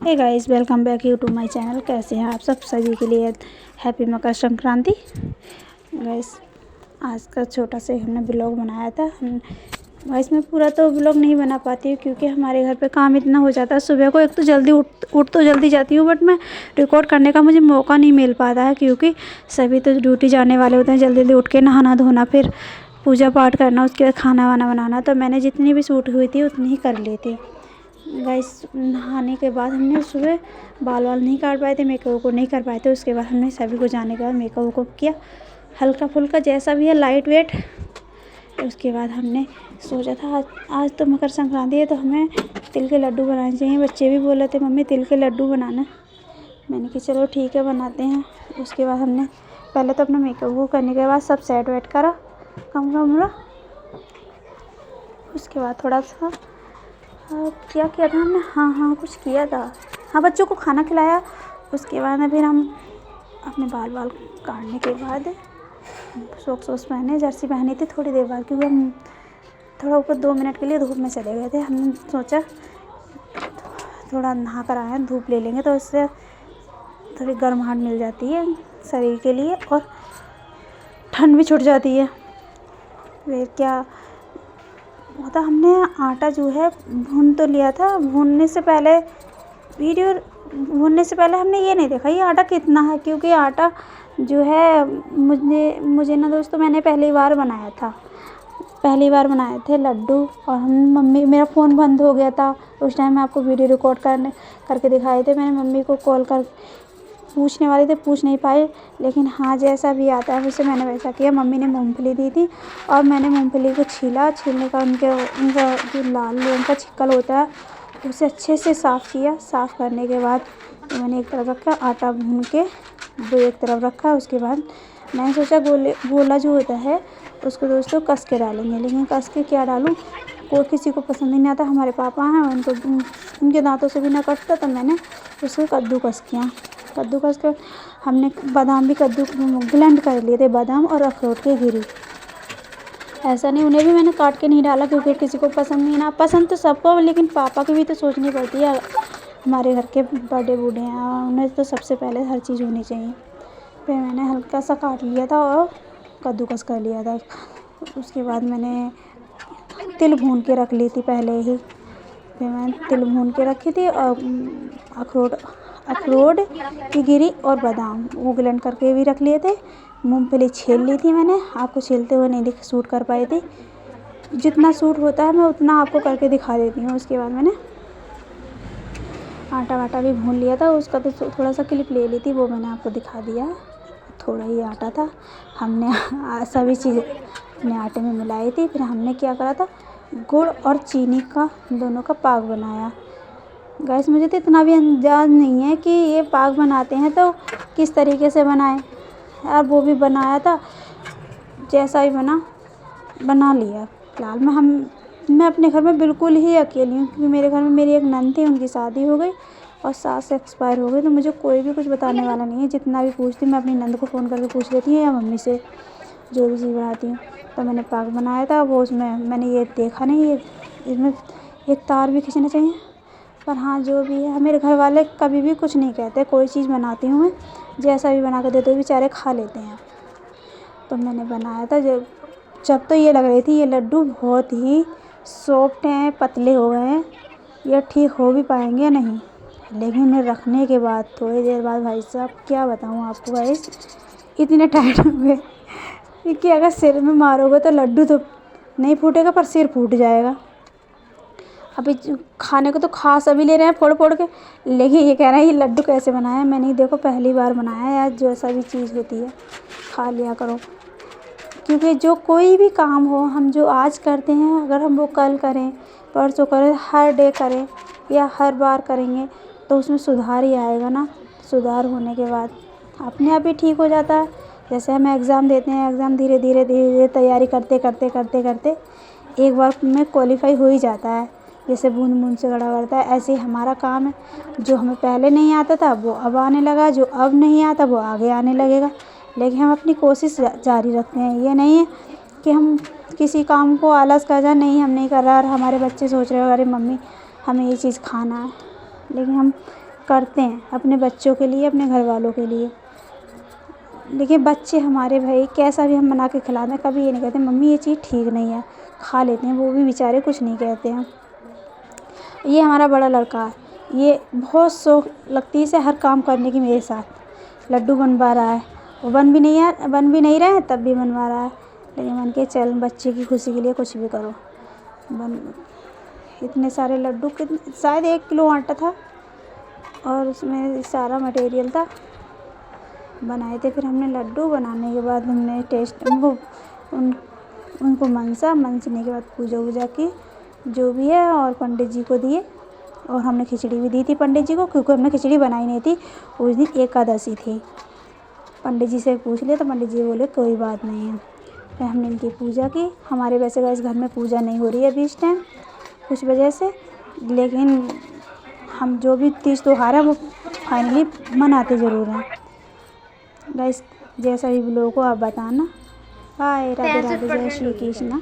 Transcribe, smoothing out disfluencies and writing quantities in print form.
Hey guys, welcome back you to my channel. कैसे हैं आप सब? सभी के लिए हैप्पी मकर संक्रांति। गाइस, आज का छोटा से हमने ब्लॉग बनाया था। गाइस, मैं पूरा तो ब्लॉग नहीं बना पाती हूँ क्योंकि हमारे घर पे काम इतना हो जाता है सुबह को। एक तो जल्दी उठ तो जल्दी जाती हूँ, बट मैं रिकॉर्ड करने का मुझे मौका नहीं मिल पाता है क्योंकि सभी तो ड्यूटी जाने वाले होते हैं। जल्दी जल्दी उठ के नहाना धोना, फिर पूजा पाठ करना, उसके बाद खाना वाना बनाना। तो मैंने जितनी भी शूट हुई थी उतनी ही कर ली थी। गाइस, नहाने के बाद हमने सुबह बाल वाल नहीं काट पाए थे, मेकअप को नहीं कर पाए थे। उसके बाद हमने सभी को जाने के बाद मेकअप को किया, हल्का फुल्का जैसा भी है, लाइट वेट। उसके बाद हमने सोचा था आज तो मकर संक्रांति है तो हमें तिल के लड्डू बनाने चाहिए। बच्चे भी बोल रहे थे मम्मी तिल के लड्डू बनाना। मैंने कहा चलो ठीक है बनाते हैं। उसके बाद हमने पहले तो अपना मेकअप को करने के बाद सब सेट वेट करा कमरा। उसके बाद थोड़ा सा क्या किया था हमने, हाँ कुछ किया था, हाँ बच्चों को खाना खिलाया। उसके बाद फिर हम अपने बाल काटने के बाद सॉक्स पहने, जर्सी पहनी थी थोड़ी देर बाद क्योंकि हम थोड़ा ऊपर 2 मिनट के लिए धूप में चले गए थे। हमने सोचा थोड़ा नहा कर आए, धूप ले लेंगे तो इससे थोड़ी गर्माहट मिल जाती है शरीर के लिए और ठंड भी छूट जाती है। फिर क्या होता, हमने आटा जो है भून तो लिया था। भूनने से पहले हमने ये नहीं देखा ये आटा कितना है, क्योंकि आटा जो है मुझे ना दोस्तों, मैंने पहली बार बनाए थे लड्डू। और मम्मी, मेरा फ़ोन बंद हो गया था उस टाइम, मैं आपको वीडियो रिकॉर्ड करके दिखाए थे। मैंने मम्मी को कॉल कर पूछने वाले थे, पूछ नहीं पाए, लेकिन हाँ जैसा भी आता है वैसे मैंने वैसा किया। मम्मी ने मूंगफली दी थी और मैंने मूंगफली को छीलने का उनका जो लाल रंग का छिक्कल होता है उसे अच्छे से साफ़ किया। साफ़ करने के बाद तो मैंने एक तरफ रखा, आटा भून के वो एक तरफ रखा। उसके बाद मैंने सोचा गोला जो होता है उसको दोस्तों कस के डालेंगे, लेकिन कस के क्या डालूँ, कोई किसी को पसंद नहीं आता। हमारे पापा हैं, उनके दांतों से भी ना कटता, तो मैंने उसको कद्दूकस किया। कद्दूकस कर हमने बादाम भी ब्लेंड कर लिए थे, बादाम और अखरोट की गिरी। ऐसा नहीं, उन्हें भी मैंने काट के नहीं डाला क्योंकि किसी को पसंद नहीं ना, पसंद तो सबको, लेकिन पापा की भी तो सोचनी पड़ती है। हमारे घर के बड़े बूढ़े हैं, उन्हें तो सबसे पहले हर चीज़ होनी चाहिए। फिर मैंने हल्का सा काट लिया था और कद्दूकस कर लिया था। उसके बाद मैंने तिल भून के रख ली थी पहले ही। फिर मैंने तिल भून के रखी थी और अखरोट की गिरी और बादाम वो ब्लेंड करके भी रख लिए थे। मूंगफली छील ली थी मैंने, आपको छीलते हुए नहीं शूट कर पाई थी। जितना शूट होता है मैं उतना आपको करके दिखा देती हूँ। उसके बाद मैंने आटा वाटा भी भून लिया था, उसका तो थोड़ा सा क्लिप ले ली थी, वो मैंने आपको दिखा दिया। थोड़ा ही आटा था, हमने सभी चीज़ें अपने आटे में मिलाई थी। फिर हमने क्या करा था, गुड़ और चीनी का दोनों का पाक बनाया। गाइस, मुझे तो इतना भी अंदाज़ नहीं है कि ये पाक बनाते हैं तो किस तरीके से बनाएं, और वो भी बनाया था जैसा ही बना लिया। फिलहाल मैं अपने घर में बिल्कुल ही अकेली हूँ क्योंकि मेरे घर में मेरी एक नंद थी, उनकी शादी हो गई और सास एक्सपायर हो गई, तो मुझे कोई भी कुछ बताने वाला नहीं है। जितना भी पूछती मैं अपनी नंद को फ़ोन करके पूछ लेती हूँ या मम्मी से जो भी चीज़ बनाती हूँ। तो मैंने पाक बनाया था, वो उसमें मैंने ये देखा नहीं, इसमें एक तार भी खींचना चाहिए, पर हाँ जो भी है, मेरे घर वाले कभी भी कुछ नहीं कहते। कोई चीज़ बनाती हूँ मैं, जैसा भी बना कर देते बेचारे खा लेते हैं। तो मैंने बनाया था जब तो ये लग रही थी ये लड्डू बहुत ही सॉफ्ट हैं, पतले हो गए हैं, ये ठीक हो भी पाएंगे या नहीं, लेकिन उन्हें रखने के बाद थोड़ी देर बाद भाई साहब क्या बताऊँ आपको गाइस, इतने टाइट हो गए कि अगर सिर में मारोगे तो लड्डू तो नहीं फूटेगा पर सिर फूट जाएगा। अभी खाने को तो खा सभी ले रहे हैं फोड़ के, लेकिन ये कह रहे हैं ये लड्डू कैसे बनाया। मैंने देखो पहली बार बनाया है यार, जैसा भी चीज़ होती है खा लिया करो, क्योंकि जो कोई भी काम हो हम जो आज करते हैं अगर हम वो कल करें, परसों करें, हर डे करें या हर बार करेंगे तो उसमें सुधार ही आएगा ना। सुधार होने के बाद अपने आप ही ठीक हो जाता है। जैसे हम एग्ज़ाम देते हैं, एग्ज़ाम धीरे धीरे तैयारी करते एक बार में क्वालिफाई हो ही जाता है। जैसे बूंद बूंद से घड़ा भरता है, ऐसे ही हमारा काम है। जो हमें पहले नहीं आता था वो अब आने लगा, जो अब नहीं आता वो आगे आने लगेगा, लेकिन हम अपनी कोशिश जारी रखते हैं। ये नहीं है कि हम किसी काम को आलस कर जाए, नहीं हम नहीं कर रहा और हमारे बच्चे सोच रहे हो अरे मम्मी हमें ये चीज़ खाना है, लेकिन हम करते हैं अपने बच्चों के लिए, अपने घर वालों के लिए। देखिए बच्चे हमारे भाई कैसा भी हम बना के खिला दें, कभी ये नहीं कहते मम्मी ये चीज़ ठीक नहीं है, खा लेते हैं, वो भी बेचारे कुछ नहीं कहते हैं। ये हमारा बड़ा लड़का है, ये बहुत शौक लगती है इसे हर काम करने की मेरे साथ। लड्डू बनवा रहा है, वो बन भी नहीं रहे हैं तब भी बनवा रहा है, लेकिन मन के चल बच्चे की खुशी के लिए कुछ भी करो। इतने सारे लड्डू, कितने शायद 1 किलो आटा था और उसमें सारा मटेरियल था, बनाए थे। फिर हमने लड्डू बनाने के बाद हमने टेस्ट उनको मनसने के बाद पूजा वूजा की जो भी है, और पंडित जी को दिए। और हमने खिचड़ी भी दी थी पंडित जी को, क्योंकि हमने खिचड़ी बनाई नहीं थी, उस दिन एकादशी थी। पंडित जी से पूछ लिया तो पंडित जी बोले कोई बात नहीं है। फिर हमने इनकी पूजा की। हमारे वैसे इस घर में पूजा नहीं हो रही है अभी इस टाइम कुछ वजह से, लेकिन हम जो भी तीज त्योहार है वो फाइनली मनाते ज़रूर हैं। गाइस जैसा भी लोगों को आप बताना। बाय, राधे राधे, जय श्री कृष्ण।